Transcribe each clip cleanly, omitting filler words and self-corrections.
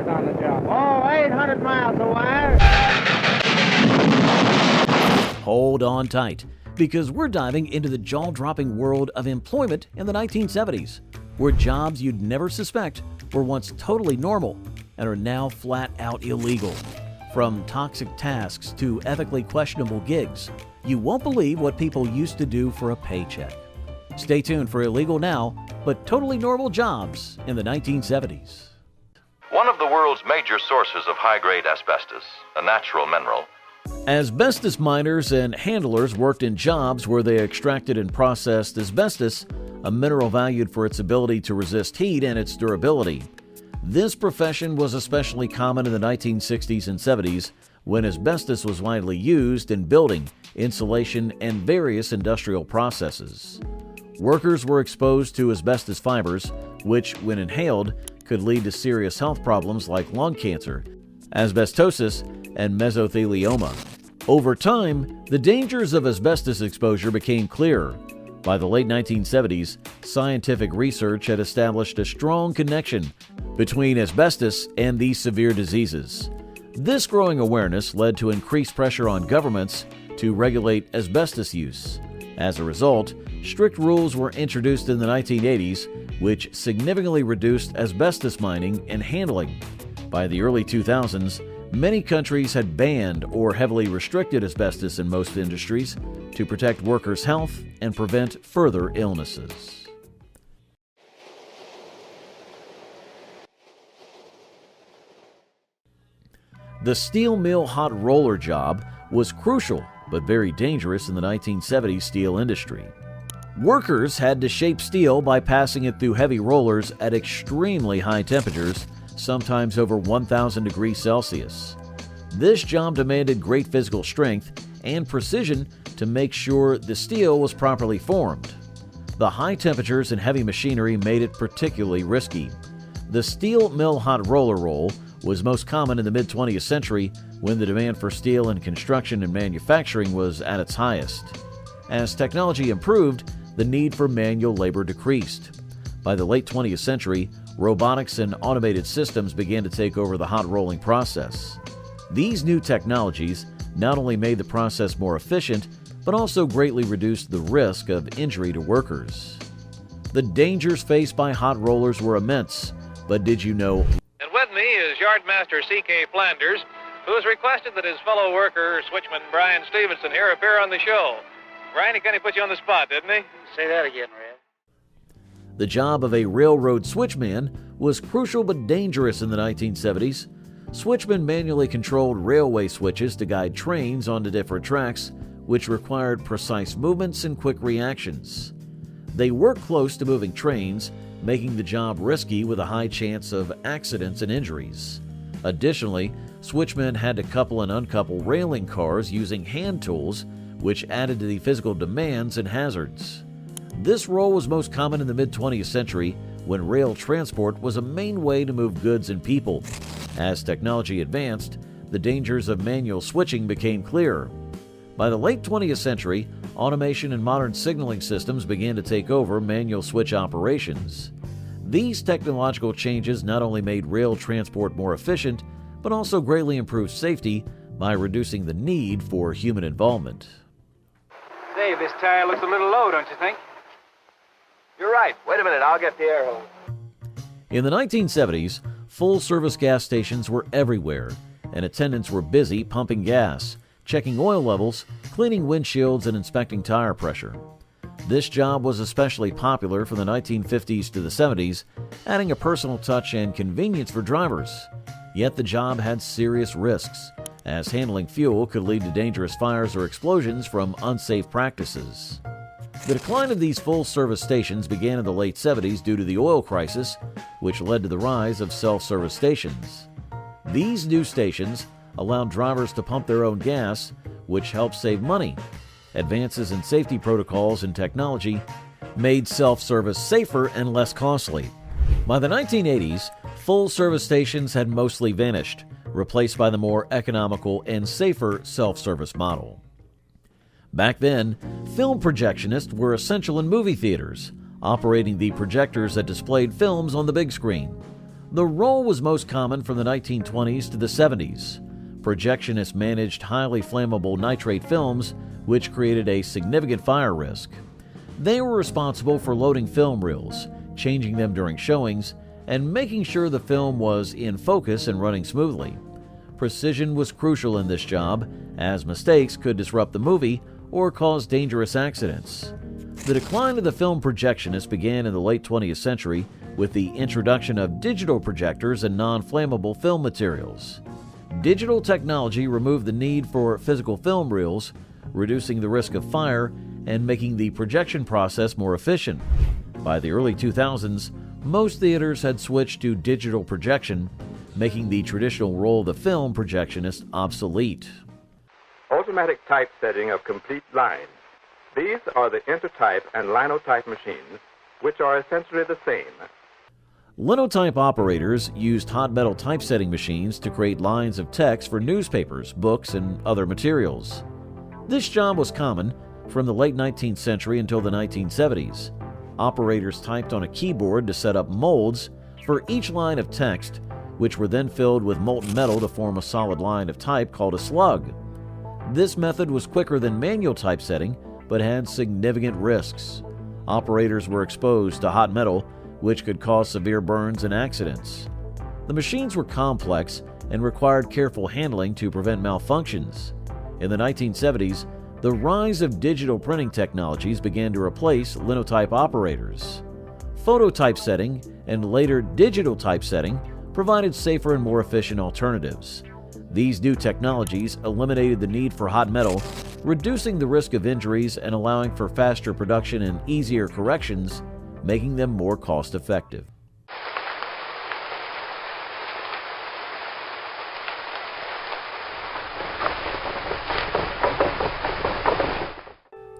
hours on the job? Oh, 800 miles of wire. Hold on tight, because we're diving into the jaw-dropping world of employment in the 1970s, where jobs you'd never suspect were once totally normal and are now flat-out illegal. From toxic tasks to ethically questionable gigs, you won't believe what people used to do for a paycheck. Stay tuned for illegal now, but totally normal jobs in the 1970s. One of the world's major sources of high-grade asbestos, a natural mineral. Asbestos miners and handlers worked in jobs where they extracted and processed asbestos, a mineral valued for its ability to resist heat and its durability. This profession was especially common in the 1960s and 70s, when asbestos was widely used in building, insulation, and various industrial processes. Workers were exposed to asbestos fibers, which, when inhaled, could lead to serious health problems like lung cancer, asbestosis, and mesothelioma. Over time, the dangers of asbestos exposure became clearer. By the late 1970s, scientific research had established a strong connection between asbestos and these severe diseases. This growing awareness led to increased pressure on governments to regulate asbestos use. As a result, strict rules were introduced in the 1980s, which significantly reduced asbestos mining and handling. By the early 2000s, many countries had banned or heavily restricted asbestos in most industries to protect workers' health and prevent further illnesses. The steel mill hot roller job was crucial but very dangerous in the 1970s steel industry. Workers had to shape steel by passing it through heavy rollers at extremely high temperatures, sometimes over 1,000 degrees Celsius. This job demanded great physical strength and precision to make sure the steel was properly formed. The high temperatures and heavy machinery made it particularly risky. The steel mill hot roller roll was most common in the mid-20th century, when the demand for steel in construction and manufacturing was at its highest. As technology improved, the need for manual labor decreased. By the late 20th century, robotics and automated systems began to take over the hot rolling process. These new technologies not only made the process more efficient, but also greatly reduced the risk of injury to workers. The dangers faced by hot rollers were immense, but did you know? And with me is Yardmaster C.K. Flanders, who has requested that his fellow worker, switchman Brian Stevenson here, appear on the show. Brian, he kind of put you on the spot, didn't he? Say that again, Red. The job of a railroad switchman was crucial but dangerous in the 1970s. Switchmen manually controlled railway switches to guide trains onto different tracks, which required precise movements and quick reactions. They worked close to moving trains, making the job risky with a high chance of accidents and injuries. Additionally, switchmen had to couple and uncouple railing cars using hand tools, which added to the physical demands and hazards. This role was most common in the mid-20th century, when rail transport was a main way to move goods and people. As technology advanced, the dangers of manual switching became clearer. By the late 20th century, automation and modern signaling systems began to take over manual switch operations. These technological changes not only made rail transport more efficient, but also greatly improved safety by reducing the need for human involvement. Dave, this tire looks a little low, don't you think? You're right. Wait a minute, I'll get the air hose. In the 1970s, full-service gas stations were everywhere, and attendants were busy pumping gas, checking oil levels, cleaning windshields, and inspecting tire pressure. This job was especially popular from the 1950s to the 70s, adding a personal touch and convenience for drivers. Yet the job had serious risks, as handling fuel could lead to dangerous fires or explosions from unsafe practices. The decline of these full-service stations began in the late 70s due to the oil crisis, which led to the rise of self-service stations. These new stations allowed drivers to pump their own gas, which helped save money. Advances in safety protocols and technology made self-service safer and less costly. By the 1980s, full-service stations had mostly vanished, replaced by the more economical and safer self-service model. Back then, film projectionists were essential in movie theaters, operating the projectors that displayed films on the big screen. The role was most common from the 1920s to the 70s. Projectionists managed highly flammable nitrate films, which created a significant fire risk. They were responsible for loading film reels, changing them during showings, and making sure the film was in focus and running smoothly. Precision was crucial in this job, as mistakes could disrupt the movie or cause dangerous accidents. The decline of the film projectionist began in the late 20th century with the introduction of digital projectors and non-flammable film materials. Digital technology removed the need for physical film reels, reducing the risk of fire and making the projection process more efficient. By the early 2000s, most theaters had switched to digital projection, making the traditional role of the film projectionist obsolete. Automatic typesetting of complete lines. These are the Intertype and Linotype machines, which are essentially the same. Linotype operators used hot metal typesetting machines to create lines of text for newspapers, books, and other materials. This job was common from the late 19th century until the 1970s. Operators typed on a keyboard to set up molds for each line of text, which were then filled with molten metal to form a solid line of type called a slug. This method was quicker than manual typesetting, but had significant risks. Operators were exposed to hot metal, which could cause severe burns and accidents. The machines were complex and required careful handling to prevent malfunctions. In the 1970s, the rise of digital printing technologies began to replace linotype operators. Phototypesetting and later digital typesetting provided safer and more efficient alternatives. These new technologies eliminated the need for hot metal, reducing the risk of injuries and allowing for faster production and easier corrections, making them more cost-effective.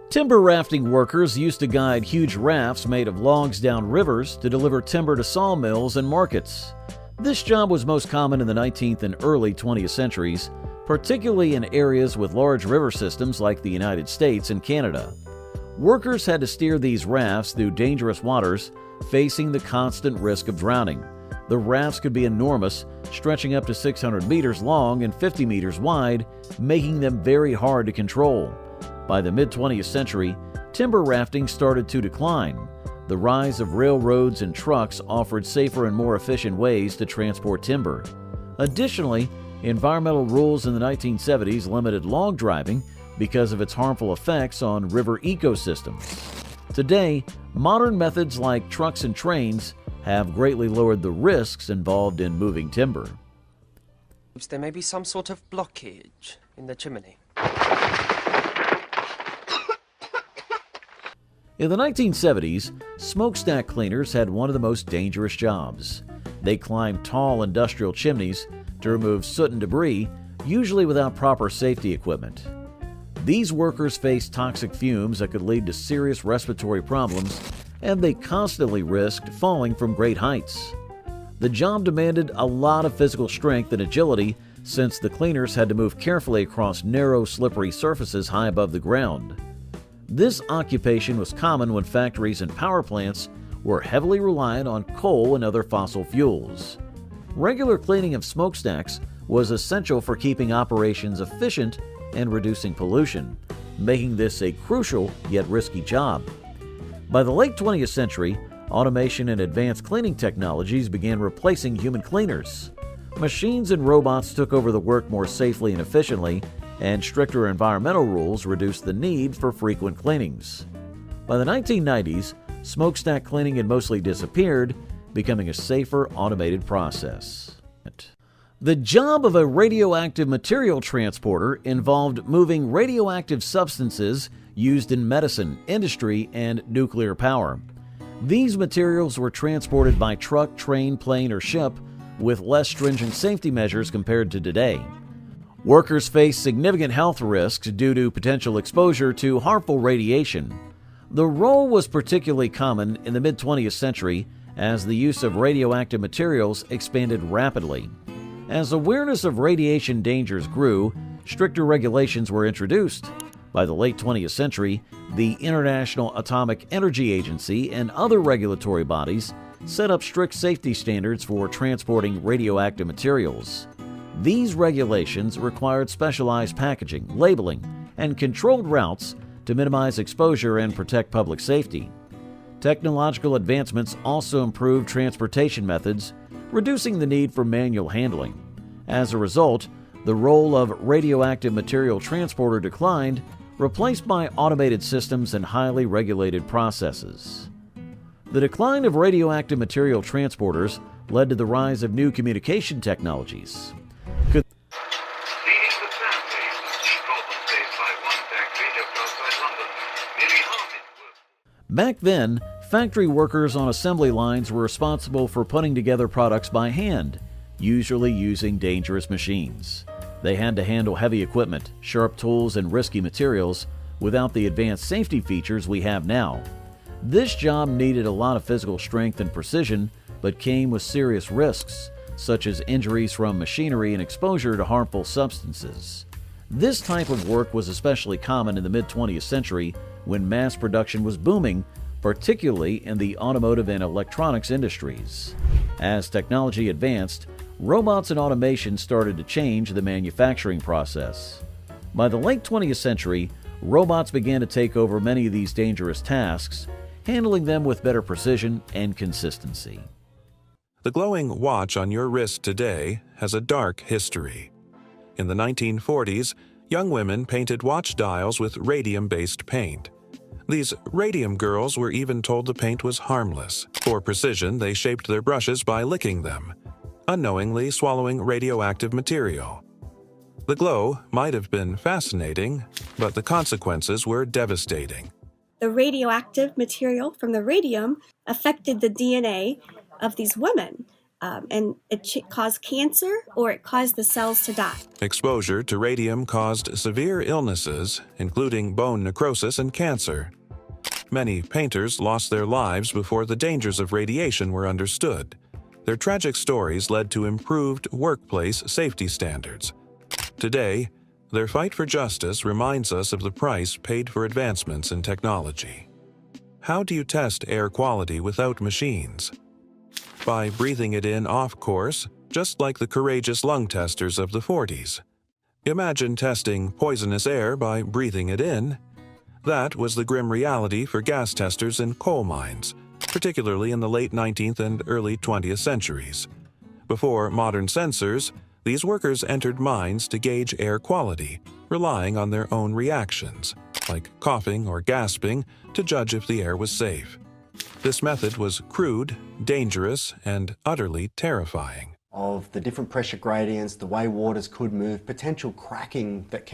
Timber rafting workers used to guide huge rafts made of logs down rivers to deliver timber to sawmills and markets. This job was most common in the 19th and early 20th centuries, particularly in areas with large river systems like the United States and Canada. Workers had to steer these rafts through dangerous waters, facing the constant risk of drowning. The rafts could be enormous, stretching up to 600 meters long and 50 meters wide, making them very hard to control. By the mid-20th century, timber rafting started to decline. The rise of railroads and trucks offered safer and more efficient ways to transport timber. Additionally, environmental rules in the 1970s limited log driving because of its harmful effects on river ecosystems. Today, modern methods like trucks and trains have greatly lowered the risks involved in moving timber. There may be some sort of blockage in the chimney. In the 1970s, smokestack cleaners had one of the most dangerous jobs. They climbed tall industrial chimneys to remove soot and debris, usually without proper safety equipment. These workers faced toxic fumes that could lead to serious respiratory problems, and they constantly risked falling from great heights. The job demanded a lot of physical strength and agility, since the cleaners had to move carefully across narrow, slippery surfaces high above the ground. This occupation was common when factories and power plants were heavily reliant on coal and other fossil fuels. Regular cleaning of smokestacks was essential for keeping operations efficient and reducing pollution, making this a crucial yet risky job. By the late 20th century, automation and advanced cleaning technologies began replacing human cleaners. Machines and robots took over the work more safely and efficiently, and stricter environmental rules reduced the need for frequent cleanings. By the 1990s, smokestack cleaning had mostly disappeared, becoming a safer, automated process. The job of a radioactive material transporter involved moving radioactive substances used in medicine, industry, and nuclear power. These materials were transported by truck, train, plane, or ship with less stringent safety measures compared to today. Workers face significant health risks due to potential exposure to harmful radiation. The role was particularly common in the mid-20th century as the use of radioactive materials expanded rapidly. As awareness of radiation dangers grew, stricter regulations were introduced. By the late 20th century, the International Atomic Energy Agency and other regulatory bodies set up strict safety standards for transporting radioactive materials. These regulations required specialized packaging, labeling, and controlled routes to minimize exposure and protect public safety. Technological advancements also improved transportation methods, reducing the need for manual handling. As a result, the role of radioactive material transporter declined, replaced by automated systems and highly regulated processes. The decline of radioactive material transporters led to the rise of new communication technologies. Back then, factory workers on assembly lines were responsible for putting together products by hand, usually using dangerous machines. They had to handle heavy equipment, sharp tools, and risky materials without the advanced safety features we have now. This job needed a lot of physical strength and precision, but came with serious risks, such as injuries from machinery and exposure to harmful substances. This type of work was especially common in the mid-20th century when mass production was booming, particularly in the automotive and electronics industries. As technology advanced, robots and automation started to change the manufacturing process. By the late 20th century, robots began to take over many of these dangerous tasks, handling them with better precision and consistency. The glowing watch on your wrist today has a dark history. In the 1940s, young women painted watch dials with radium-based paint. These radium girls were even told the paint was harmless. For precision, they shaped their brushes by licking them, unknowingly swallowing radioactive material. The glow might have been fascinating, but the consequences were devastating. The radioactive material from the radium affected the DNA of these women, and it caused cancer or it caused the cells to die. Exposure to radium caused severe illnesses, including bone necrosis and cancer. Many painters lost their lives before the dangers of radiation were understood. Their tragic stories led to improved workplace safety standards. Today, their fight for justice reminds us of the price paid for advancements in technology. How do you test air quality without machines? By breathing it in off-course, just like the courageous lung testers of the 40s. Imagine testing poisonous air by breathing it in. That was the grim reality for gas testers in coal mines, particularly in the late 19th and early 20th centuries. Before modern sensors, these workers entered mines to gauge air quality, relying on their own reactions, like coughing or gasping, to judge if the air was safe. This method was crude, dangerous, and utterly terrifying. Of the different pressure gradients, the way waters could move, potential cracking that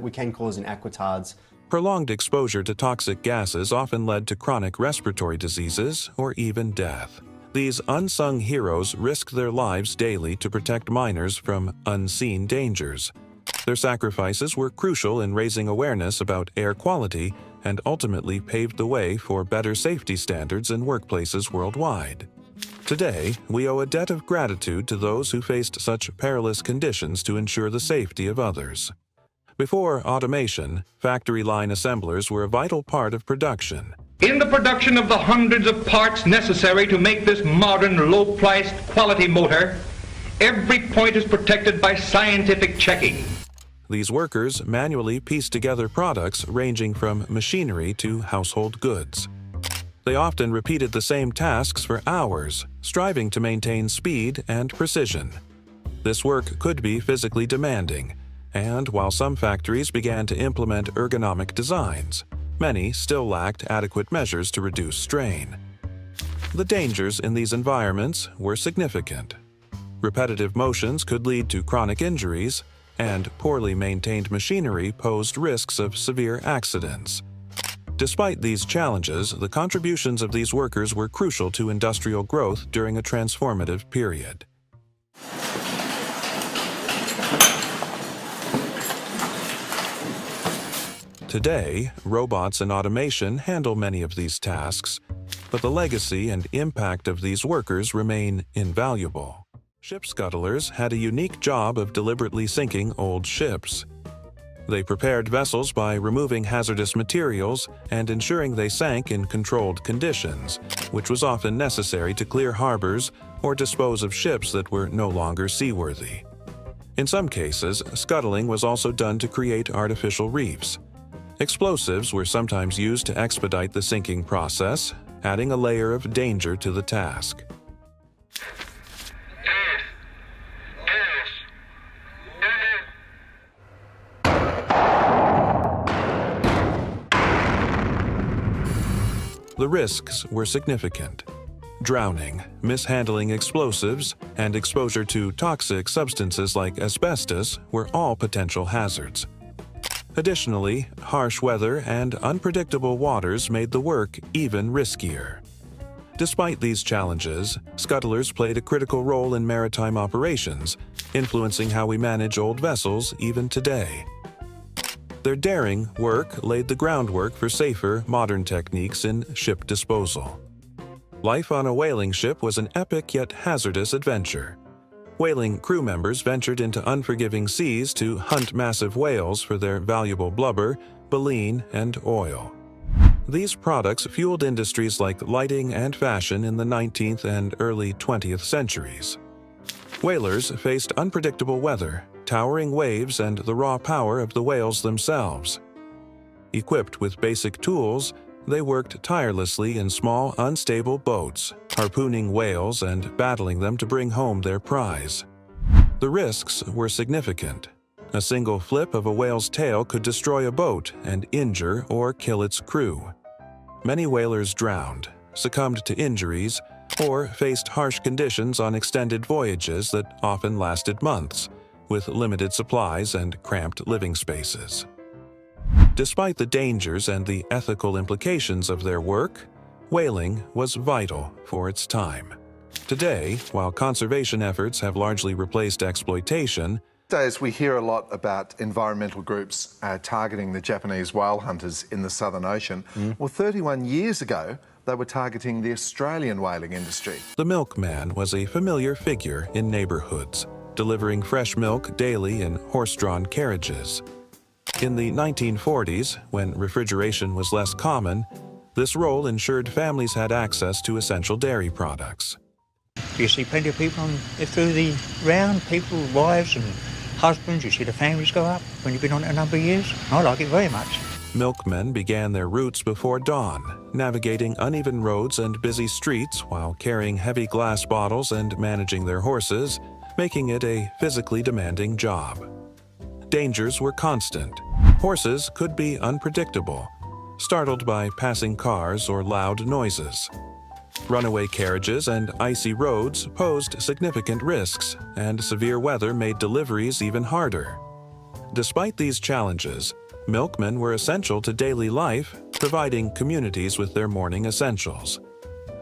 we can cause in aquatards. Prolonged exposure to toxic gases often led to chronic respiratory diseases or even death. These unsung heroes risked their lives daily to protect miners from unseen dangers. Their sacrifices were crucial in raising awareness about air quality and ultimately paved the way for better safety standards in workplaces worldwide. Today, we owe a debt of gratitude to those who faced such perilous conditions to ensure the safety of others. Before automation, factory line assemblers were a vital part of production. In the production of the hundreds of parts necessary to make this modern, low-priced, quality motor, every point is protected by scientific checking. These workers manually pieced together products ranging from machinery to household goods. They often repeated the same tasks for hours, striving to maintain speed and precision. This work could be physically demanding, and while some factories began to implement ergonomic designs, many still lacked adequate measures to reduce strain. The dangers in these environments were significant. Repetitive motions could lead to chronic injuries, and poorly maintained machinery posed risks of severe accidents. Despite these challenges, the contributions of these workers were crucial to industrial growth during a transformative period. Today, robots and automation handle many of these tasks, but the legacy and impact of these workers remain invaluable. Ship scuttlers had a unique job of deliberately sinking old ships. They prepared vessels by removing hazardous materials and ensuring they sank in controlled conditions, which was often necessary to clear harbors or dispose of ships that were no longer seaworthy. In some cases, scuttling was also done to create artificial reefs. Explosives were sometimes used to expedite the sinking process, adding a layer of danger to the task. The risks were significant. Drowning, mishandling explosives, and exposure to toxic substances like asbestos were all potential hazards. Additionally, harsh weather and unpredictable waters made the work even riskier. Despite these challenges, scuttlers played a critical role in maritime operations, influencing how we manage old vessels even today. Their daring work laid the groundwork for safer, modern techniques in ship disposal. Life on a whaling ship was an epic yet hazardous adventure. Whaling crew members ventured into unforgiving seas to hunt massive whales for their valuable blubber, baleen, and oil. These products fueled industries like lighting and fashion in the 19th and early 20th centuries. Whalers faced unpredictable weather, towering waves, and the raw power of the whales themselves. Equipped with basic tools, they worked tirelessly in small, unstable boats, harpooning whales and battling them to bring home their prize. The risks were significant. A single flip of a whale's tail could destroy a boat and injure or kill its crew. Many whalers drowned, succumbed to injuries, or faced harsh conditions on extended voyages that often lasted months, with limited supplies and cramped living spaces. Despite the dangers and the ethical implications of their work, whaling was vital for its time. Today, while conservation efforts have largely replaced exploitation, These days we hear a lot about environmental groups targeting the Japanese whale hunters in the Southern Ocean. Well, 31 years ago, they were targeting the Australian whaling industry. The milkman was a familiar figure in neighborhoods, delivering fresh milk daily in horse-drawn carriages. In the 1940s, when refrigeration was less common, this role ensured families had access to essential dairy products. You see plenty of people through the round, people, wives and husbands, you see the families go up when you've been on it a number of years. I like it very much. Milkmen began their routes before dawn, navigating uneven roads and busy streets while carrying heavy glass bottles and managing their horses, making it a physically demanding job. Dangers were constant. Horses could be unpredictable, startled by passing cars or loud noises. Runaway carriages and icy roads posed significant risks, and severe weather made deliveries even harder. Despite these challenges, milkmen were essential to daily life, providing communities with their morning essentials.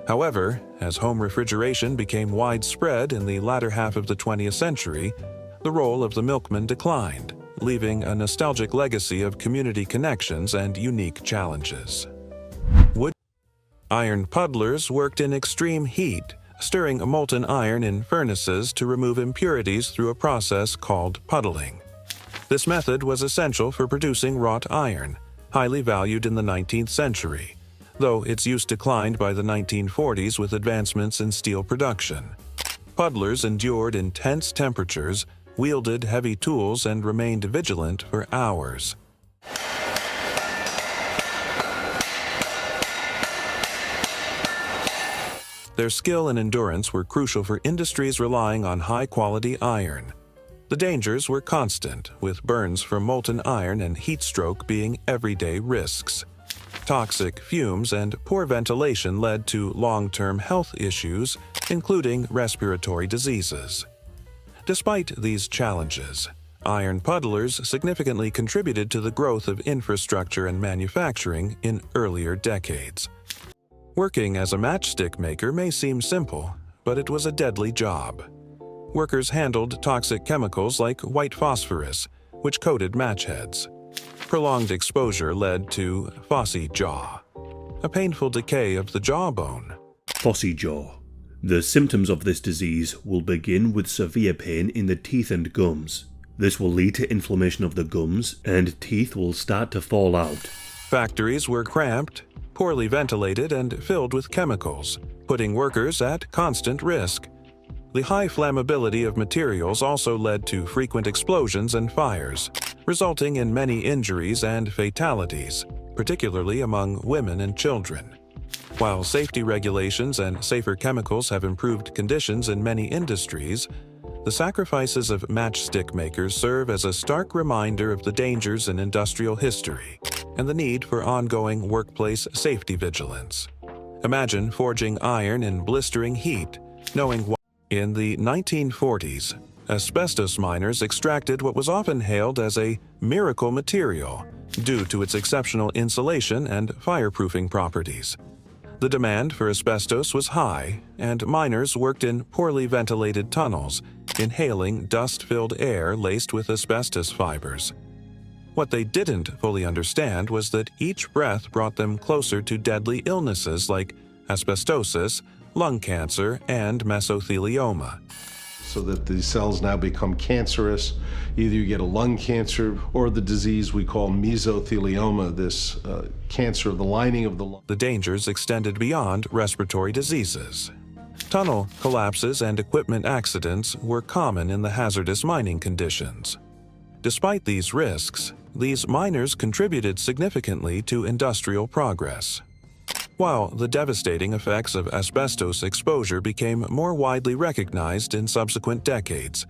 However, as home refrigeration became widespread in the latter half of the 20th century, the role of the milkman declined, leaving a nostalgic legacy of community connections and unique challenges. Iron puddlers worked in extreme heat, stirring molten iron in furnaces to remove impurities through a process called puddling. This method was essential for producing wrought iron, highly valued in the 19th century, though its use declined by the 1940s with advancements in steel production. Puddlers endured intense temperatures, wielded heavy tools, and remained vigilant for hours. Their skill and endurance were crucial for industries relying on high-quality iron. The dangers were constant, with burns from molten iron and heat stroke being everyday risks. Toxic fumes and poor ventilation led to long-term health issues, including respiratory diseases. Despite these challenges, iron puddlers significantly contributed to the growth of infrastructure and manufacturing in earlier decades. Working as a matchstick maker may seem simple, but it was a deadly job. Workers handled toxic chemicals like white phosphorus, which coated match heads. Prolonged exposure led to phossy jaw, a painful decay of the jawbone. Phossy jaw. The symptoms of this disease will begin with severe pain in the teeth and gums. This will lead to inflammation of the gums and teeth will start to fall out. Factories were cramped, poorly ventilated, and filled with chemicals, putting workers at constant risk. The high flammability of materials also led to frequent explosions and fires, resulting in many injuries and fatalities, particularly among women and children. While safety regulations and safer chemicals have improved conditions in many industries, the sacrifices of matchstick makers serve as a stark reminder of the dangers in industrial history and the need for ongoing workplace safety vigilance. Imagine forging iron in blistering heat, knowing why. In the 1940s, asbestos miners extracted what was often hailed as a miracle material due to its exceptional insulation and fireproofing properties. The demand for asbestos was high, and miners worked in poorly ventilated tunnels, inhaling dust-filled air laced with asbestos fibers. What they didn't fully understand was that each breath brought them closer to deadly illnesses like asbestosis, lung cancer, and mesothelioma. So that the cells now become cancerous. Either you get a lung cancer or the disease we call mesothelioma, this cancer of the lining of the lung. The dangers extended beyond respiratory diseases. Tunnel collapses and equipment accidents were common in the hazardous mining conditions. Despite these risks, these miners contributed significantly to industrial progress. While the devastating effects of asbestos exposure became more widely recognized in subsequent decades,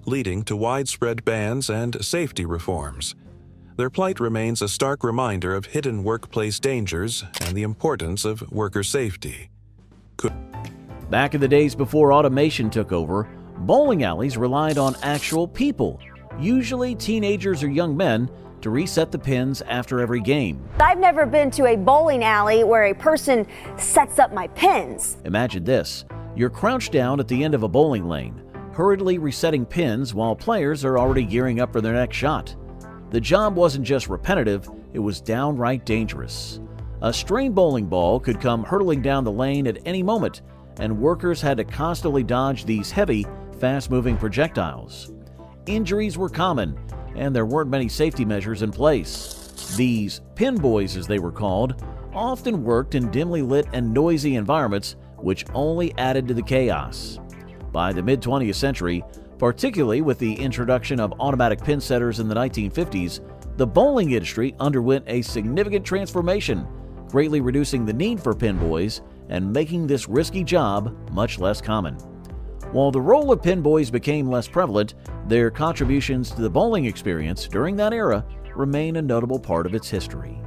leading to widespread bans and safety reforms, their plight remains a stark reminder of hidden workplace dangers and the importance of worker safety. Back in the days before automation took over, bowling alleys relied on actual people, usually teenagers or young men, to reset the pins after every game. I've never been to a bowling alley where a person sets up my pins. Imagine this. You're crouched down at the end of a bowling lane, hurriedly resetting pins while players are already gearing up for their next shot. The job wasn't just repetitive, it was downright dangerous. A strained bowling ball could come hurtling down the lane at any moment, and workers had to constantly dodge these heavy, fast-moving projectiles. Injuries were common, and there weren't many safety measures in place. These pin boys, as they were called, often worked in dimly lit and noisy environments, which only added to the chaos. By the mid-20th century, particularly with the introduction of automatic pin setters in the 1950s, the bowling industry underwent a significant transformation, greatly reducing the need for pin boys and making this risky job much less common. While the role of pin boys became less prevalent, their contributions to the bowling experience during that era remain a notable part of its history.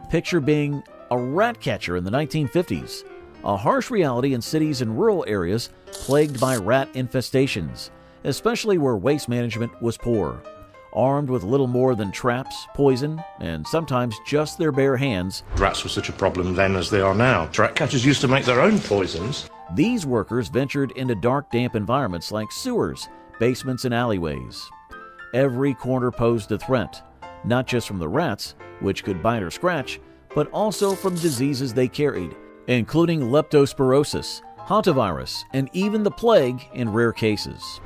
Picture being a rat catcher in the 1950s, a harsh reality in cities and rural areas plagued by rat infestations, especially where waste management was poor. Armed with little more than traps, poison, and sometimes just their bare hands, rats were such a problem then as they are now. Rat catchers used to make their own poisons. These workers ventured into dark, damp environments like sewers, basements, and alleyways. Every corner posed a threat, not just from the rats, which could bite or scratch, but also from diseases they carried, including leptospirosis, hantavirus, and even the plague in rare cases.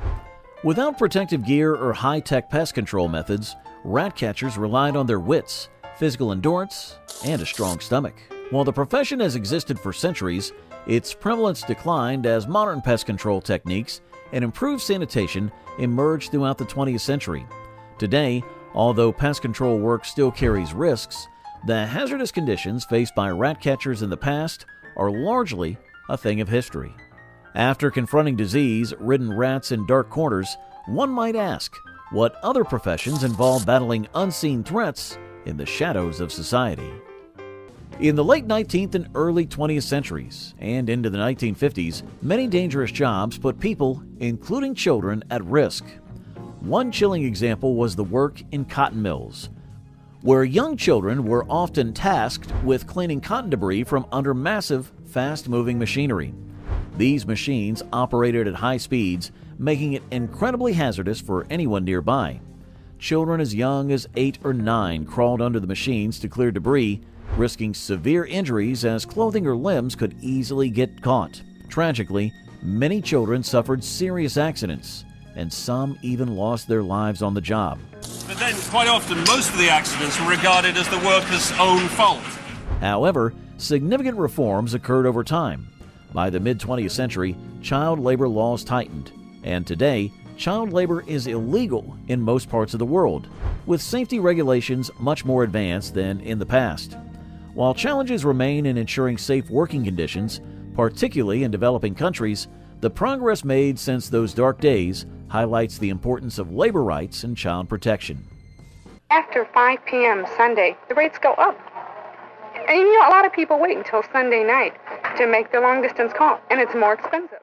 Without protective gear or high-tech pest control methods, rat catchers relied on their wits, physical endurance, and a strong stomach. While the profession has existed for centuries, its prevalence declined as modern pest control techniques and improved sanitation emerged throughout the 20th century. Today, although pest control work still carries risks, the hazardous conditions faced by rat catchers in the past are largely a thing of history. After confronting disease-ridden rats in dark corners, one might ask, what other professions involve battling unseen threats in the shadows of society? In the late 19th and early 20th centuries, and into the 1950s, many dangerous jobs put people, including children, at risk. One chilling example was the work in cotton mills, where young children were often tasked with cleaning cotton debris from under massive, fast-moving machinery. These machines operated at high speeds, making it incredibly hazardous for anyone nearby. Children as young as 8 or 9 crawled under the machines to clear debris, risking severe injuries as clothing or limbs could easily get caught. Tragically, many children suffered serious accidents, and some even lost their lives on the job. But then, quite often, most of the accidents were regarded as the worker's own fault. However, significant reforms occurred over time. By the mid-20th century, child labor laws tightened, and today, child labor is illegal in most parts of the world, with safety regulations much more advanced than in the past. While challenges remain in ensuring safe working conditions, particularly in developing countries, the progress made since those dark days highlights the importance of labor rights and child protection. After 5 p.m. Sunday, the rates go up. And you know, a lot of people wait until Sunday night to make their long-distance call, and it's more expensive.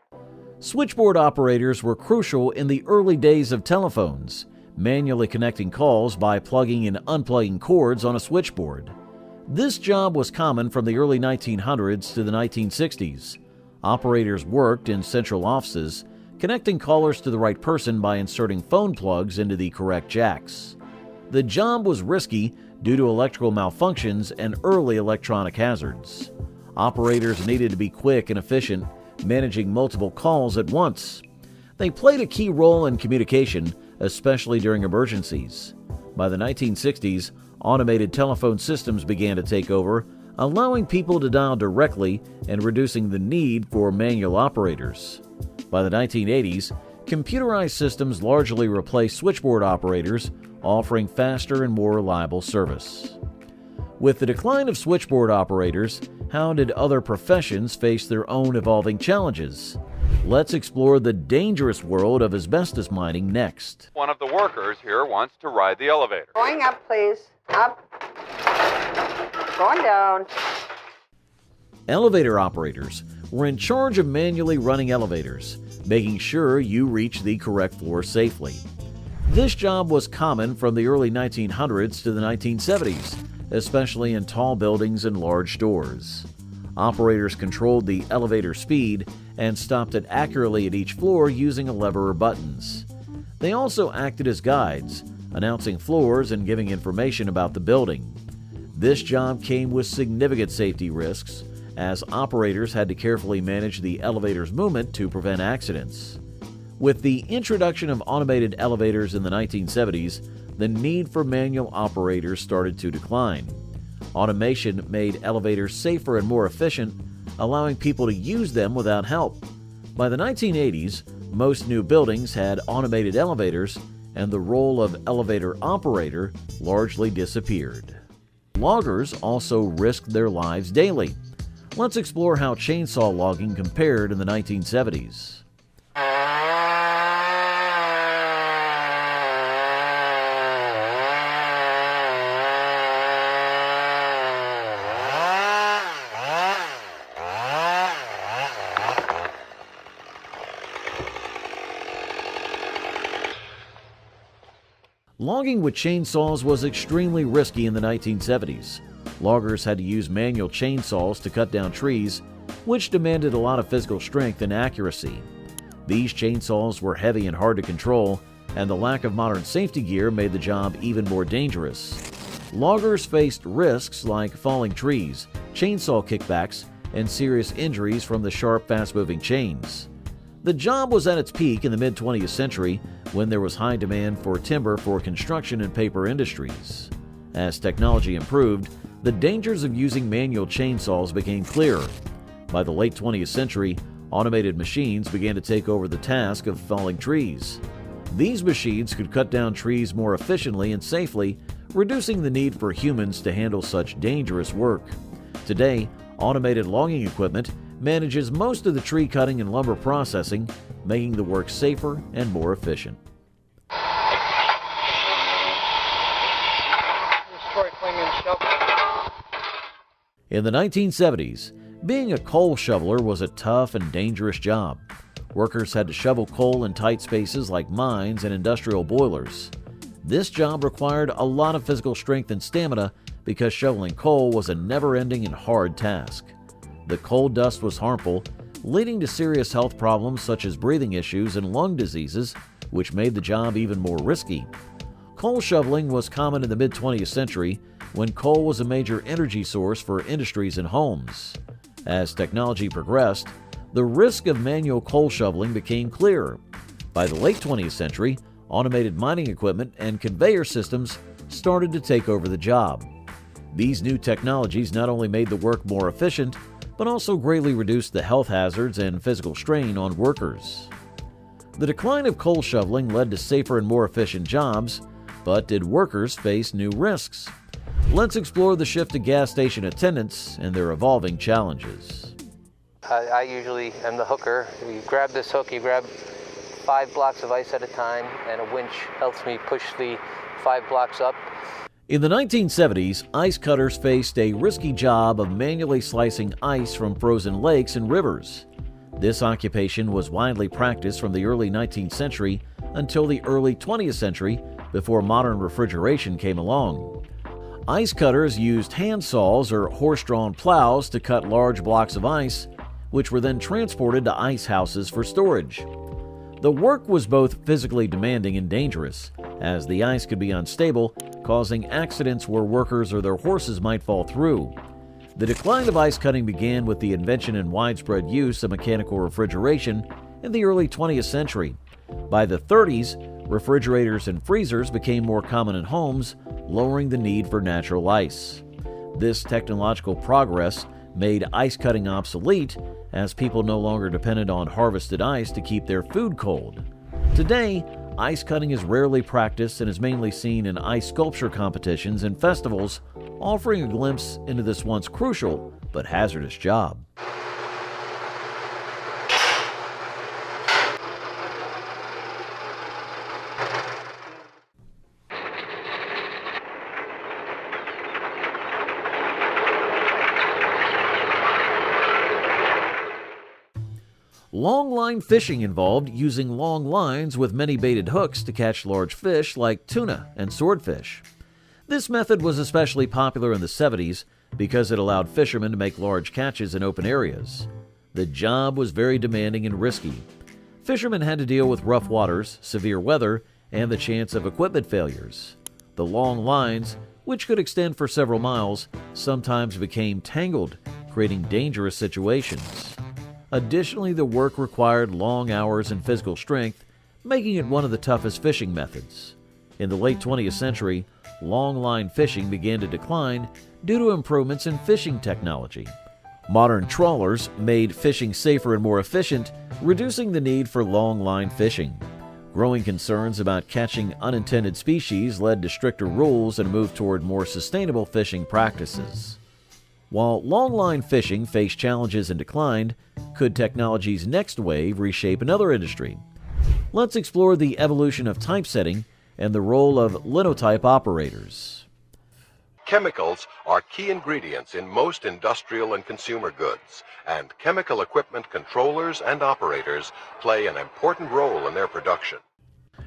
Switchboard operators were crucial in the early days of telephones, manually connecting calls by plugging and unplugging cords on a switchboard. This job was common from the early 1900s to the 1960s. Operators worked in central offices, connecting callers to the right person by inserting phone plugs into the correct jacks. The job was risky due to electrical malfunctions and early electronic hazards. Operators needed to be quick and efficient, managing multiple calls at once. They played a key role in communication, especially during emergencies. By the 1960s, automated telephone systems began to take over, allowing people to dial directly and reducing the need for manual operators. By the 1980s, computerized systems largely replaced switchboard operators, offering faster and more reliable service. With the decline of switchboard operators, how did other professions face their own evolving challenges? Let's explore the dangerous world of asbestos mining next. One of the workers here wants to ride the elevator. Going up, please. Up. Going down. Elevator operators were in charge of manually running elevators, making sure you reach the correct floor safely. This job was common from the early 1900s to the 1970s, especially in tall buildings and large stores. Operators controlled the elevator speed and stopped it accurately at each floor using a lever or buttons. They also acted as guides, announcing floors and giving information about the building. This job came with significant safety risks, as operators had to carefully manage the elevator's movement to prevent accidents. With the introduction of automated elevators in the 1970s, the need for manual operators started to decline. Automation made elevators safer and more efficient, allowing people to use them without help. By the 1980s, most new buildings had automated elevators, and the role of elevator operator largely disappeared. Loggers also risked their lives daily. Let's explore how chainsaw logging compared in the 1970s. Logging with chainsaws was extremely risky in the 1970s. Loggers had to use manual chainsaws to cut down trees, which demanded a lot of physical strength and accuracy. These chainsaws were heavy and hard to control, and the lack of modern safety gear made the job even more dangerous. Loggers faced risks like falling trees, chainsaw kickbacks, and serious injuries from the sharp, fast-moving chains. The job was at its peak in the mid-20th century when there was high demand for timber for construction and paper industries. As technology improved, the dangers of using manual chainsaws became clearer. By the late 20th century, automated machines began to take over the task of felling trees. These machines could cut down trees more efficiently and safely, reducing the need for humans to handle such dangerous work. Today, automated logging equipment manages most of the tree cutting and lumber processing, making the work safer and more efficient. In the 1970s, being a coal shoveler was a tough and dangerous job. Workers had to shovel coal in tight spaces like mines and industrial boilers. This job required a lot of physical strength and stamina because shoveling coal was a never-ending and hard task. The coal dust was harmful, leading to serious health problems such as breathing issues and lung diseases, which made the job even more risky. Coal shoveling was common in the mid-20th century when coal was a major energy source for industries and homes. As technology progressed, the risk of manual coal shoveling became clearer. By the late 20th century, automated mining equipment and conveyor systems started to take over the job. These new technologies not only made the work more efficient, but also greatly reduced the health hazards and physical strain on workers. The decline of coal shoveling led to safer and more efficient jobs, but did workers face new risks? Let's explore the shift to gas station attendants and their evolving challenges. I usually am the hooker. You grab this hook, you grab 5 blocks of ice at a time, and a winch helps me push the 5 blocks up. In the 1970s, ice cutters faced a risky job of manually slicing ice from frozen lakes and rivers. This occupation was widely practiced from the early 19th century until the early 20th century, before modern refrigeration came along. Ice cutters used hand saws or horse-drawn plows to cut large blocks of ice, which were then transported to ice houses for storage. The work was both physically demanding and dangerous, as the ice could be unstable, causing accidents where workers or their horses might fall through. The decline of ice cutting began with the invention and widespread use of mechanical refrigeration in the early 20th century. By the 30s, refrigerators and freezers became more common in homes, lowering the need for natural ice. This technological progress made ice cutting obsolete, as people no longer depended on harvested ice to keep their food cold. Today, ice cutting is rarely practiced and is mainly seen in ice sculpture competitions and festivals, offering a glimpse into this once crucial but hazardous job. Long line fishing involved using long lines with many baited hooks to catch large fish like tuna and swordfish. This method was especially popular in the 70s because it allowed fishermen to make large catches in open areas. The job was very demanding and risky. Fishermen had to deal with rough waters, severe weather, and the chance of equipment failures. The long lines, which could extend for several miles, sometimes became tangled, creating dangerous situations. Additionally, the work required long hours and physical strength, making it one of the toughest fishing methods. In the late 20th century, long line fishing began to decline due to improvements in fishing technology. Modern trawlers made fishing safer and more efficient, reducing the need for long line fishing. Growing concerns about catching unintended species led to stricter rules and a move toward more sustainable fishing practices. While long-line fishing faced challenges and declined, could technology's next wave reshape another industry? Let's explore the evolution of typesetting and the role of linotype operators. Chemicals are key ingredients in most industrial and consumer goods, and chemical equipment controllers and operators play an important role in their production.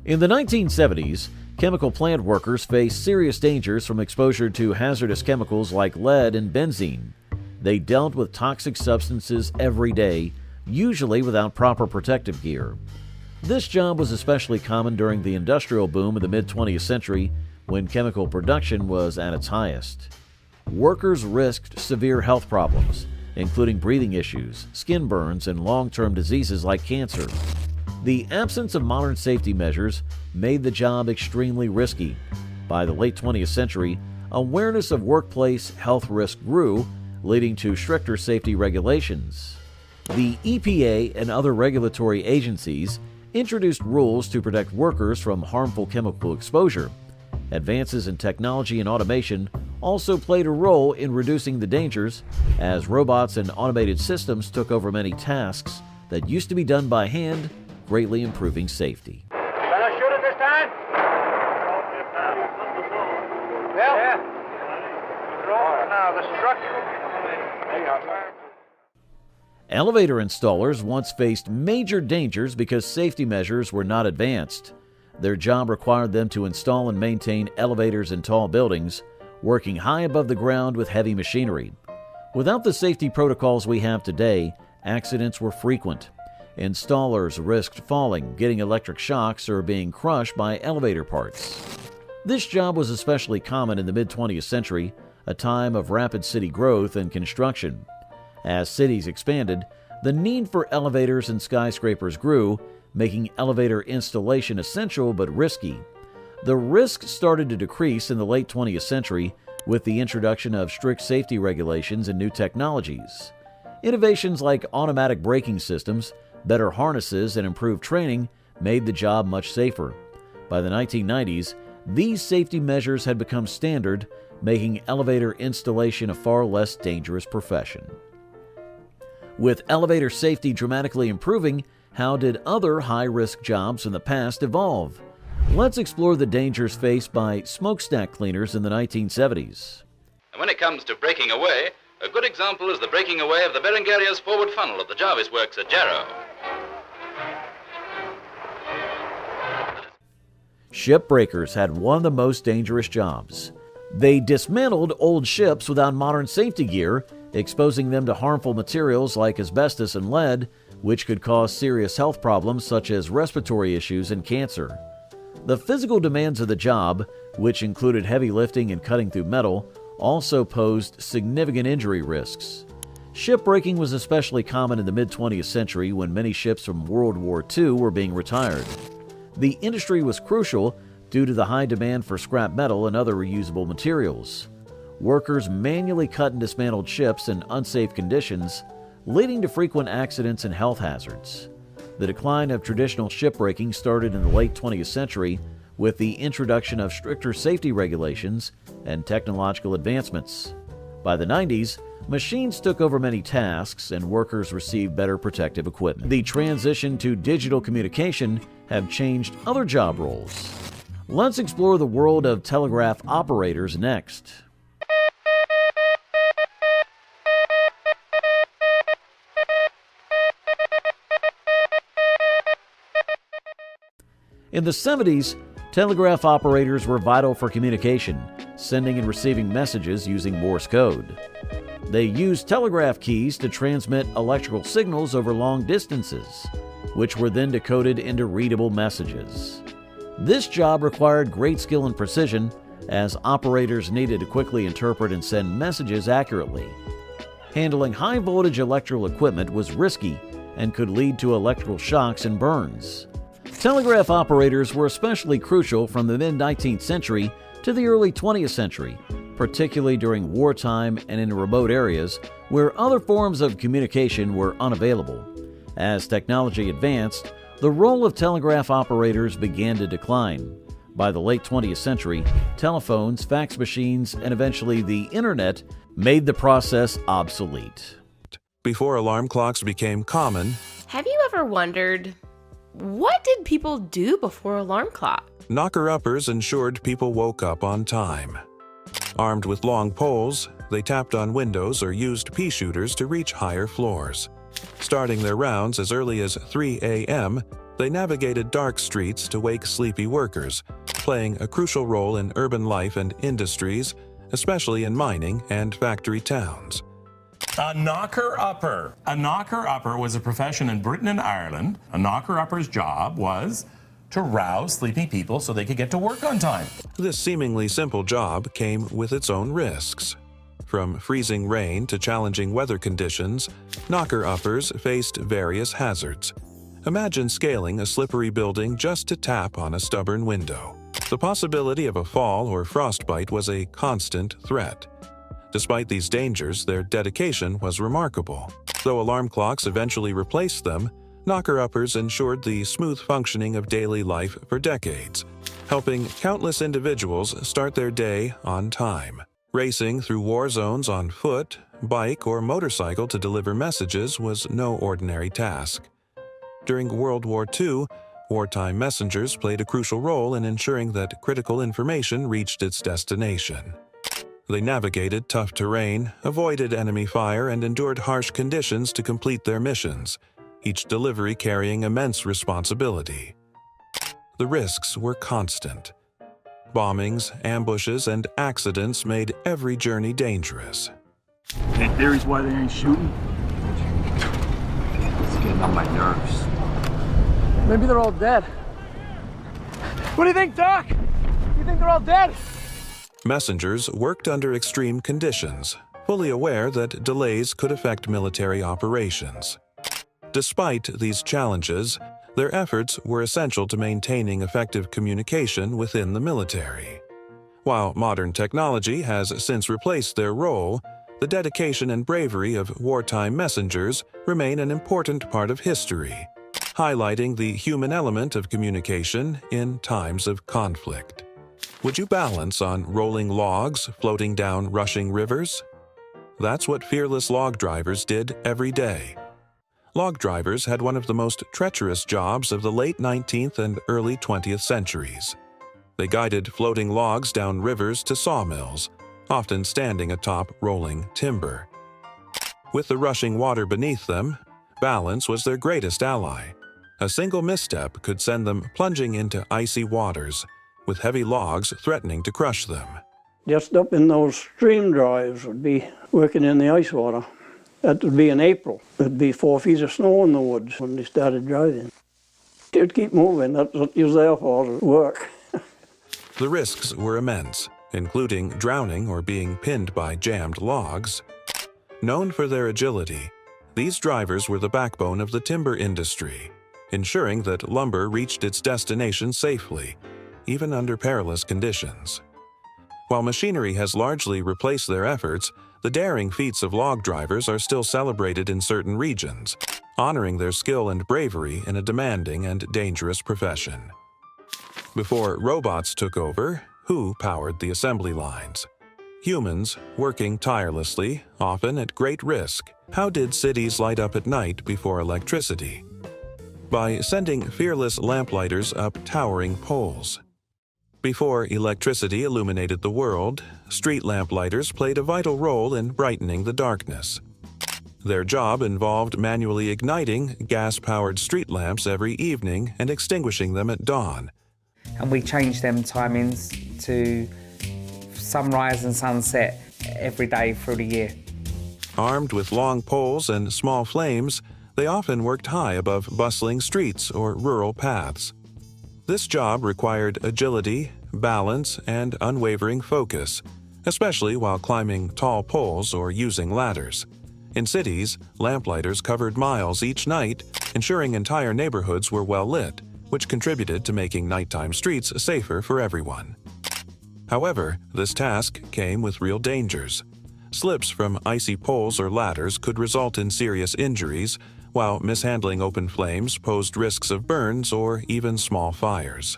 In the 1970s, chemical plant workers faced serious dangers from exposure to hazardous chemicals like lead and benzene. They dealt with toxic substances every day, usually without proper protective gear. This job was especially common during the industrial boom of the mid-20th century, when chemical production was at its highest. Workers risked severe health problems, including breathing issues, skin burns, and long-term diseases like cancer. The absence of modern safety measures made the job extremely risky. By the late 20th century, awareness of workplace health risk grew, leading to stricter safety regulations. The EPA and other regulatory agencies introduced rules to protect workers from harmful chemical exposure. Advances in technology and automation also played a role in reducing the dangers, as robots and automated systems took over many tasks that used to be done by hand, greatly improving safety. Can I shoot it this time? Yeah. Now, the structure. Elevator installers once faced major dangers because safety measures were not advanced. Their job required them to install and maintain elevators in tall buildings, working high above the ground with heavy machinery. Without the safety protocols we have today, accidents were frequent. Installers risked falling, getting electric shocks, or being crushed by elevator parts. This job was especially common in the mid-20th century, a time of rapid city growth and construction. As cities expanded, the need for elevators and skyscrapers grew, making elevator installation essential but risky. The risk started to decrease in the late 20th century with the introduction of strict safety regulations and new technologies. Innovations like automatic braking systems, better harnesses, and improved training made the job much safer. By the 1990s, these safety measures had become standard, making elevator installation a far less dangerous profession. With elevator safety dramatically improving, how did other high-risk jobs in the past evolve? Let's explore the dangers faced by smokestack cleaners in the 1970s. When it comes to breaking away, a good example is the breaking away of the Berengaria's forward funnel at the Jarvis Works at Jarrow. Shipbreakers had one of the most dangerous jobs. They dismantled old ships without modern safety gear, exposing them to harmful materials like asbestos and lead, which could cause serious health problems such as respiratory issues and cancer. The physical demands of the job, which included heavy lifting and cutting through metal, also posed significant injury risks. Shipbreaking was especially common in the mid-20th century when many ships from World War II were being retired. The industry was crucial due to the high demand for scrap metal and other reusable materials. Workers manually cut and dismantled ships in unsafe conditions, leading to frequent accidents and health hazards. The decline of traditional shipbreaking started in the late 20th century with the introduction of stricter safety regulations and technological advancements. By the 90s, machines took over many tasks and workers received better protective equipment. The transition to digital communication have changed other job roles. Let's explore the world of telegraph operators next. In the 70s, telegraph operators were vital for communication, sending and receiving messages using Morse code. They used telegraph keys to transmit electrical signals over long distances, which were then decoded into readable messages. This job required great skill and precision, as operators needed to quickly interpret and send messages accurately. Handling high-voltage electrical equipment was risky and could lead to electrical shocks and burns. Telegraph operators were especially crucial from the mid-19th century to the early 20th century, particularly during wartime and in remote areas where other forms of communication were unavailable. As technology advanced, the role of telegraph operators began to decline. By the late 20th century, telephones, fax machines, and eventually the internet made the process obsolete. Before alarm clocks became common, have you ever wondered, what did people do before alarm clock? knocker-uppers ensured people woke up on time. Armed with long poles, they tapped on windows or used pea shooters to reach higher floors. Starting their rounds as early as 3 a.m., they navigated dark streets to wake sleepy workers, playing a crucial role in urban life and industries, especially in mining and factory towns. A knocker-upper. A knocker-upper was a profession in Britain and Ireland. A knocker-upper's job was to rouse sleeping people so they could get to work on time. This seemingly simple job came with its own risks. From freezing rain to challenging weather conditions, knocker-uppers faced various hazards. Imagine scaling a slippery building just to tap on a stubborn window. The possibility of a fall or frostbite was a constant threat. Despite these dangers, their dedication was remarkable. Though alarm clocks eventually replaced them, knocker-uppers ensured the smooth functioning of daily life for decades, helping countless individuals start their day on time. Racing through war zones on foot, bike, or motorcycle to deliver messages was no ordinary task. During World War II, wartime messengers played a crucial role in ensuring that critical information reached its destination. They navigated tough terrain, avoided enemy fire, and endured harsh conditions to complete their missions, each delivery carrying immense responsibility. The risks were constant. Bombings, ambushes, and accidents made every journey dangerous. Any theories why they ain't shooting? It's getting on my nerves. Maybe they're all dead. What do you think, Doc? You think they're all dead? Messengers worked under extreme conditions, fully aware that delays could affect military operations. Despite these challenges, Their efforts were essential to maintaining effective communication within the military. While modern technology has since replaced their role, the dedication and bravery of wartime messengers remain an important part of history, highlighting the human element of communication in times of conflict. Would you balance on rolling logs floating down rushing rivers? That's what fearless log drivers did every day. Log drivers had one of the most treacherous jobs of the late 19th and early 20th centuries. They guided floating logs down rivers to sawmills, often standing atop rolling timber. With the rushing water beneath them, balance was their greatest ally. A single misstep could send them plunging into icy waters, with heavy logs threatening to crush them. Just up in those stream drives would be working in the ice water. That would be in April. There'd be 4 feet of snow in the woods when they started driving. It would keep moving. That's what you was there for, to work. The risks were immense, including drowning or being pinned by jammed logs. Known for their agility, these drivers were the backbone of the timber industry, ensuring that lumber reached its destination safely, even under perilous conditions. While machinery has largely replaced their efforts, the daring feats of log drivers are still celebrated in certain regions, honoring their skill and bravery in a demanding and dangerous profession. Before robots took over, who powered the assembly lines? Humans, working tirelessly, often at great risk. How did cities light up at night before electricity? By sending fearless lamplighters up towering poles. Before electricity illuminated the world, street lamplighters played a vital role in brightening the darkness. Their job involved manually igniting gas-powered street lamps every evening and extinguishing them at dawn. And we changed them timings to sunrise and sunset every day through the year. Armed with long poles and small flames, they often worked high above bustling streets or rural paths. This job required agility, balance, and unwavering focus, especially while climbing tall poles or using ladders. In cities, lamplighters covered miles each night, ensuring entire neighborhoods were well lit, which contributed to making nighttime streets safer for everyone. However, this task came with real dangers. Slips from icy poles or ladders could result in serious injuries, while mishandling open flames posed risks of burns or even small fires.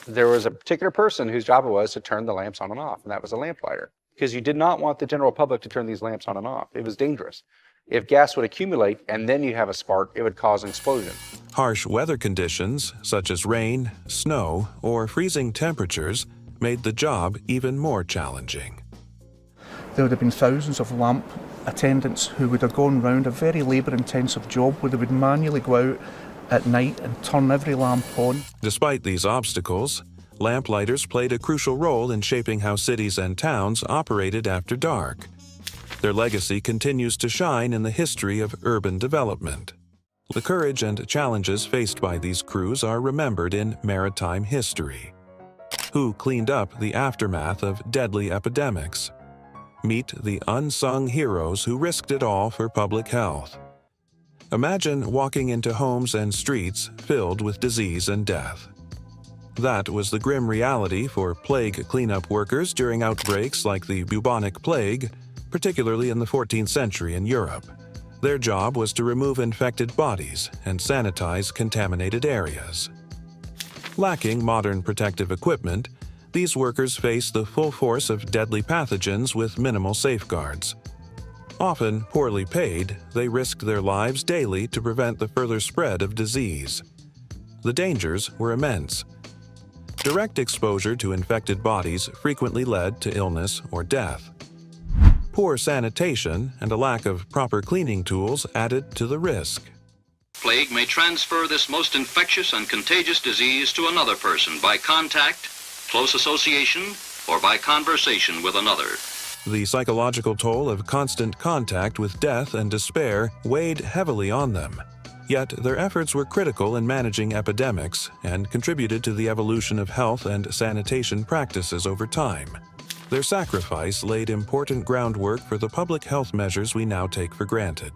There was a particular person whose job it was to turn the lamps on and off, and that was a lamplighter. Because you did not want the general public to turn these lamps on and off. It was dangerous. If gas would accumulate and then you have a spark, it would cause an explosion. Harsh weather conditions, such as rain, snow, or freezing temperatures, made the job even more challenging. There would have been thousands of lamp attendants who would have gone round a very labour-intensive job where they would manually go out at night and turn every lamp on. Despite these obstacles, lamplighters played a crucial role in shaping how cities and towns operated after dark. Their legacy continues to shine in the history of urban development. The courage and challenges faced by these crews are remembered in maritime history. Who cleaned up the aftermath of deadly epidemics? Meet the unsung heroes who risked it all for public health. Imagine walking into homes and streets filled with disease and death. That was the grim reality for plague cleanup workers during outbreaks like the bubonic plague, particularly in the 14th century in Europe. Their job was to remove infected bodies and sanitize contaminated areas. Lacking modern protective equipment, these workers face the full force of deadly pathogens with minimal safeguards. Often poorly paid, they risked their lives daily to prevent the further spread of disease. The dangers were immense. Direct exposure to infected bodies frequently led to illness or death. Poor sanitation and a lack of proper cleaning tools added to the risk. Plague may transfer this most infectious and contagious disease to another person by contact, close association, or by conversation with another. The psychological toll of constant contact with death and despair weighed heavily on them. Yet their efforts were critical in managing epidemics and contributed to the evolution of health and sanitation practices over time. Their sacrifice laid important groundwork for the public health measures we now take for granted.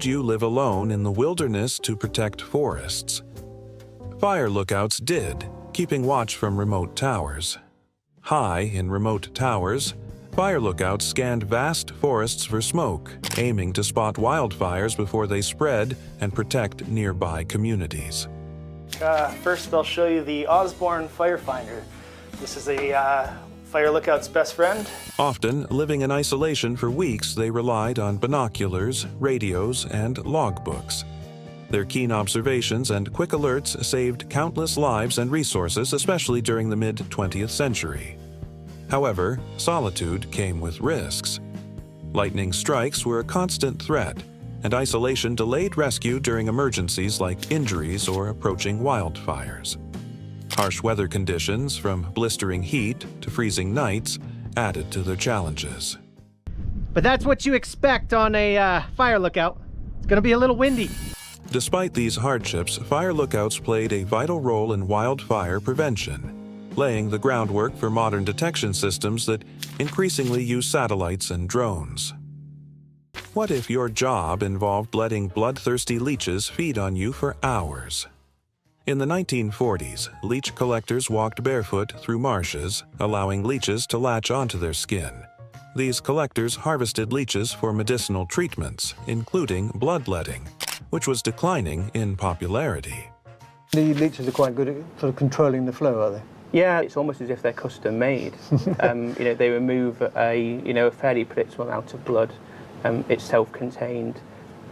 You live alone in the wilderness to protect forests. Fire lookouts did, keeping watch from remote towers. High in remote towers, fire lookouts scanned vast forests for smoke, aiming to spot wildfires before they spread and protect nearby communities. First, I'll show you the Osborne Firefinder. This is a fire lookout's best friend. Often, living in isolation for weeks, they relied on binoculars, radios, and logbooks. Their keen observations and quick alerts saved countless lives and resources, especially during the mid-20th century. However, solitude came with risks. Lightning strikes were a constant threat, and isolation delayed rescue during emergencies like injuries or approaching wildfires. Harsh weather conditions, from blistering heat to freezing nights, added to their challenges. But that's what you expect on a fire lookout. It's going to be a little windy. Despite these hardships, fire lookouts played a vital role in wildfire prevention, laying the groundwork for modern detection systems that increasingly use satellites and drones. What if your job involved letting bloodthirsty leeches feed on you for hours? In the 1940s, leech collectors walked barefoot through marshes, allowing leeches to latch onto their skin. These collectors harvested leeches for medicinal treatments, including bloodletting, which was declining in popularity. The leeches are quite good at sort of controlling the flow, are they? Yeah, it's almost as if they're custom made. They remove a fairly predictable amount of blood. It's self-contained,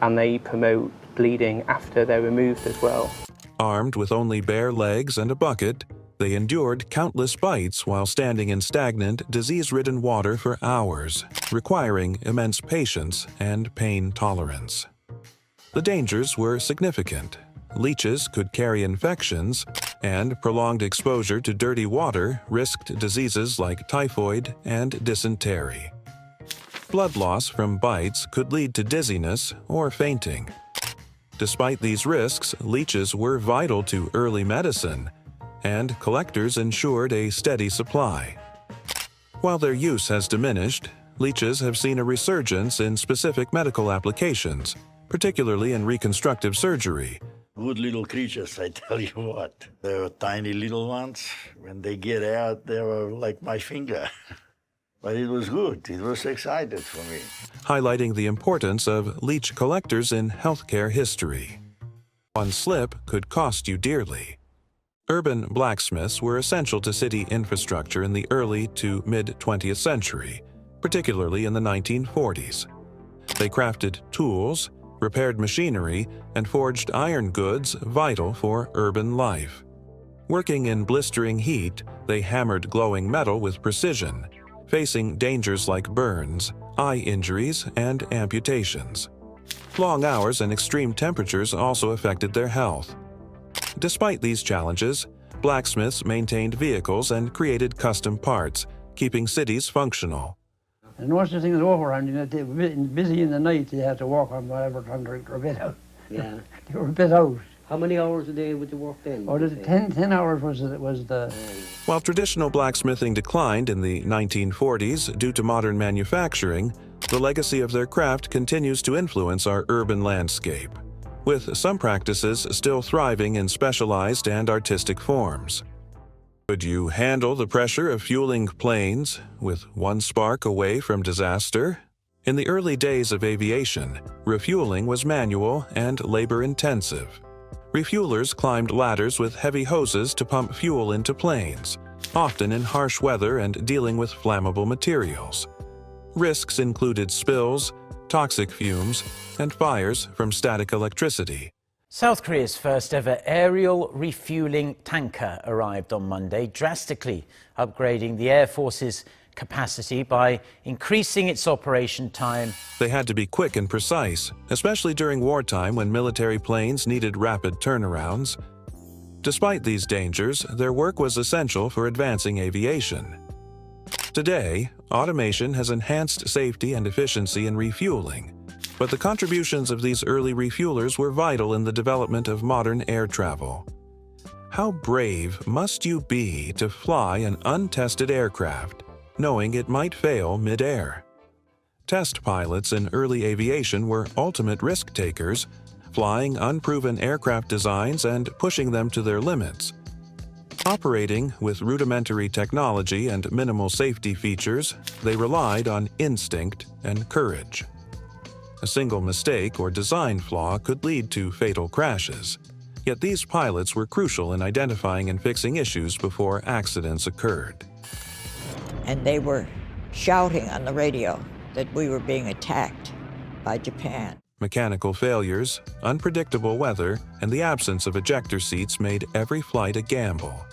and they promote bleeding after they're removed as well. Armed with only bare legs and a bucket, they endured countless bites while standing in stagnant, disease-ridden water for hours, requiring immense patience and pain tolerance. The dangers were significant. Leeches could carry infections, and prolonged exposure to dirty water risked diseases like typhoid and dysentery. Blood loss from bites could lead to dizziness or fainting. Despite these risks, leeches were vital to early medicine, and collectors ensured a steady supply. While their use has diminished, leeches have seen a resurgence in specific medical applications, particularly in reconstructive surgery. Good little creatures, I tell you what. They were tiny little ones. When they get out, they were like my finger. But it was good. It was exciting for me. Highlighting the importance of leech collectors in healthcare history. One slip could cost you dearly. Urban blacksmiths were essential to city infrastructure in the early to mid-20th century, particularly in the 1940s. They crafted tools, repaired machinery, and forged iron goods vital for urban life. Working in blistering heat, they hammered glowing metal with precision, facing dangers like burns, eye injuries, and amputations. Long hours and extreme temperatures also affected their health. Despite these challenges, blacksmiths maintained vehicles and created custom parts, keeping cities functional. And once the things over, they were busy in the night, they had to walk on whatever time they were a bit out. Yeah. They were a bit out. How many hours a day would you work then? Oh, 10 hours was the... While traditional blacksmithing declined in the 1940s due to modern manufacturing, the legacy of their craft continues to influence our urban landscape, with some practices still thriving in specialized and artistic forms. Could you handle the pressure of fueling planes with one spark away from disaster? In the early days of aviation, refueling was manual and labor-intensive. Refuelers climbed ladders with heavy hoses to pump fuel into planes, often in harsh weather and dealing with flammable materials. Risks included spills, toxic fumes, and fires from static electricity. South Korea's first ever aerial refueling tanker arrived on Monday, drastically upgrading the Air Force's capacity by increasing its operation time. They had to be quick and precise, especially during wartime when military planes needed rapid turnarounds. Despite these dangers, their work was essential for advancing aviation. Today, automation has enhanced safety and efficiency in refueling, but the contributions of these early refuelers were vital in the development of modern air travel. How brave must you be to fly an untested aircraft, knowing it might fail mid-air? Test pilots in early aviation were ultimate risk-takers, flying unproven aircraft designs and pushing them to their limits. Operating with rudimentary technology and minimal safety features, they relied on instinct and courage. A single mistake or design flaw could lead to fatal crashes. Yet these pilots were crucial in identifying and fixing issues before accidents occurred. And they were shouting on the radio that we were being attacked by Japan. Mechanical failures, unpredictable weather, and the absence of ejector seats made every flight a gamble.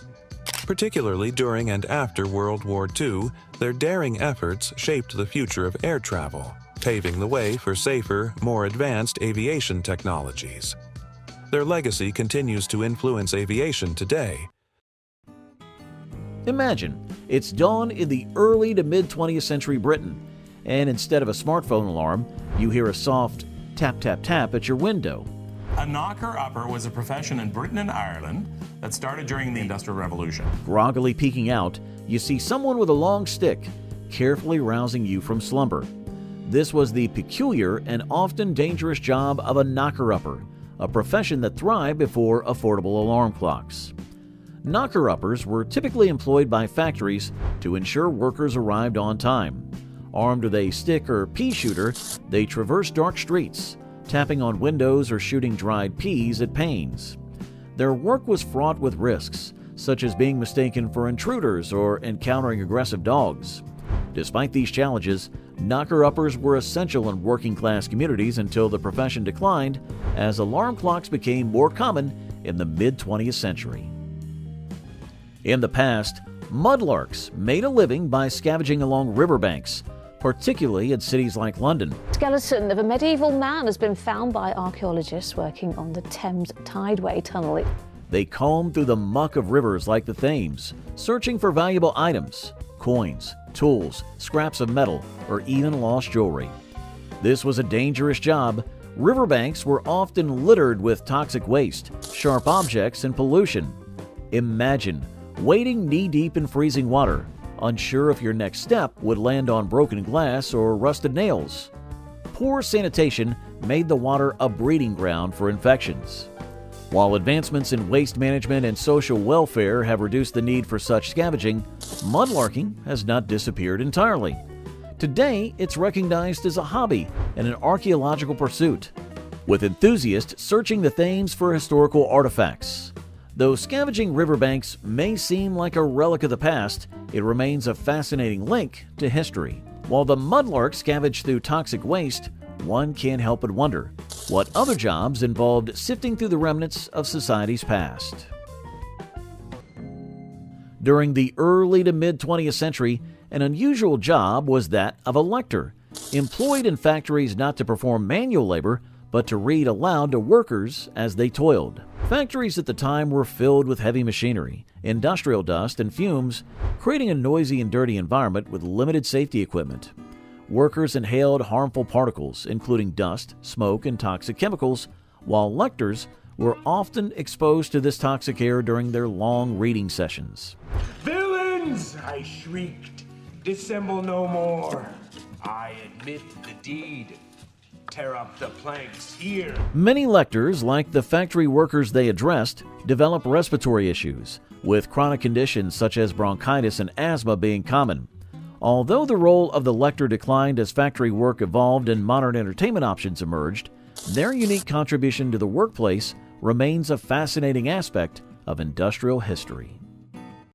Particularly during and after World War II, their daring efforts shaped the future of air travel, paving the way for safer, more advanced aviation technologies. Their legacy continues to influence aviation today. Imagine, it's dawn in the early to mid-20th century Britain, and instead of a smartphone alarm, you hear a soft tap, tap, tap at your window. A knocker-upper was a profession in Britain and Ireland that started during the Industrial Revolution. Groggily peeking out, you see someone with a long stick, carefully rousing you from slumber. This was the peculiar and often dangerous job of a knocker-upper, a profession that thrived before affordable alarm clocks. Knocker-uppers were typically employed by factories to ensure workers arrived on time. Armed with a stick or pea shooter, they traversed dark streets, tapping on windows or shooting dried peas at panes. Their work was fraught with risks, such as being mistaken for intruders or encountering aggressive dogs. Despite these challenges, knocker-uppers were essential in working-class communities until the profession declined as alarm clocks became more common in the mid-20th century. In the past, mudlarks made a living by scavenging along riverbanks, particularly in cities like London. Skeleton of a medieval man has been found by archaeologists working on the Thames Tideway tunnel. They combed through the muck of rivers like the Thames, searching for valuable items, coins, tools, scraps of metal, or even lost jewelry. This was a dangerous job. Riverbanks were often littered with toxic waste, sharp objects, and pollution. Imagine wading knee-deep in freezing water, unsure if your next step would land on broken glass or rusted nails. Poor sanitation made the water a breeding ground for infections. While advancements in waste management and social welfare have reduced the need for such scavenging, mudlarking has not disappeared entirely. Today, it's recognized as a hobby and an archaeological pursuit, with enthusiasts searching the Thames for historical artifacts. Though scavenging riverbanks may seem like a relic of the past, it remains a fascinating link to history. While the mudlark scavenged through toxic waste, one can't help but wonder what other jobs involved sifting through the remnants of society's past. During the early to mid-20th century, an unusual job was that of a lector, employed in factories not to perform manual labor, but to read aloud to workers as they toiled. Factories at the time were filled with heavy machinery, industrial dust, and fumes, creating a noisy and dirty environment with limited safety equipment. Workers inhaled harmful particles, including dust, smoke, and toxic chemicals, while lectors were often exposed to this toxic air during their long reading sessions. "Villains!" I shrieked. "Dissemble no more. I admit the deed. Tear up the planks here." Many lectors, like the factory workers they addressed, develop respiratory issues, with chronic conditions such as bronchitis and asthma being common. Although the role of the lector declined as factory work evolved and modern entertainment options emerged, their unique contribution to the workplace remains a fascinating aspect of industrial history.